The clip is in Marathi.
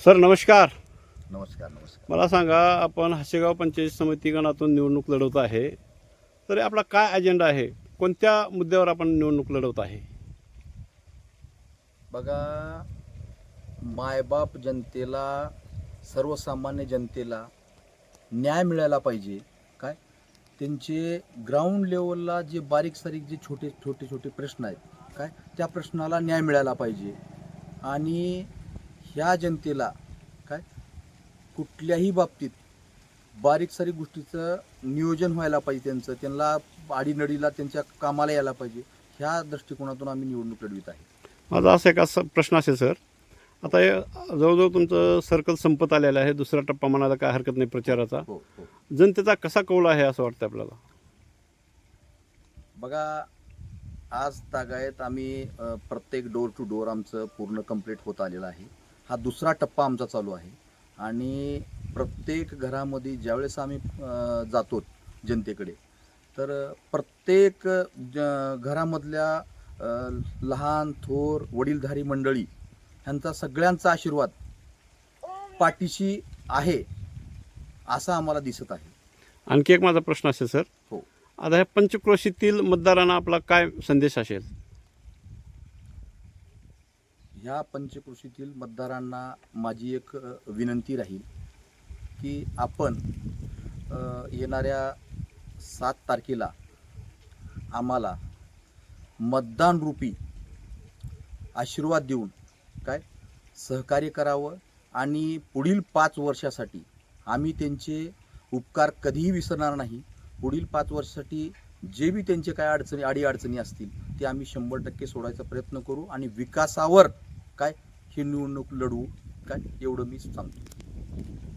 सर नमस्कार. नमस्कार नमस्कार. मला सांगा, आपण हसेगाव पंचायत समिती गणातून निवडणूक लढवत आहे, तर आपला काय अजेंडा आहे? कोणत्या मुद्द्यावर आपण निवडणूक लढवत आहे? बघा, मायबाप जनतेला, सर्वसामान्य जनतेला न्याय मिळायला पाहिजे. काय त्यांचे ग्राउंड लेवलला जे बारीक सारीक जे छोटे छोटे छोटे प्रश्न आहेत, काय त्या प्रश्नाला न्याय मिळायला पाहिजे. आणि ह्या जनतेला काय कुठल्याही बाबतीत बारीक सारीक गोष्टीचं नियोजन व्हायला पाहिजे. त्यांना आडीनडीला त्यांच्या कामाला यायला पाहिजे. ह्या दृष्टिकोनातून आम्ही निवडणूक लढवित आहे. माझा असा एक प्रश्न असेल सर, आता हे जवळजवळ तुमचं सर्कल संपत आलेलं आहे, दुसरा टप्पा म्हणायला काय हरकत नाही प्रचाराचा. हो हो. जनतेचा कसा कौल आहे असं वाटतं आपल्याला? बघा, आज तागायत आम्ही प्रत्येक डोर टू डोर आमचं पूर्ण कंप्लीट होत आलेलं आहे. हा दुसरा टप्पा आमचा चालू आहे. आणि प्रत्येक घरामध्ये ज्यावेळेस आम्ही जातो जनतेकडे, तर प्रत्येक घरामधल्या लहान थोर वडीलधारी मंडळी ह्यांचा सगळ्यांचा आशीर्वाद पाठीशी आहे असं आम्हाला दिसत आहे. आणखी एक माझा प्रश्न असेल सर, हो. आता ह्या पंचक्रोशीतील मतदारांना आपला काय संदेश असेल? ह्या पंचकृषीतील मतदारांना माझी एक विनंती राहील की आपण येणाऱ्या 7 तारखेला आम्हाला मतदान रूपी आशीर्वाद देऊन काय सहकार्य करावं. आणि पुढील 5 वर्षासाठी आम्ही त्यांचे उपकार कधीही विसरणार नाही. पुढील 5 वर्षासाठी जे बी त्यांचे काय अडीअडचणी असतील ते आम्ही 100% सोडायचा प्रयत्न करू. आणि विकासावर काय ही निवडणूक लढवू, काय एवढं मी सांगतो.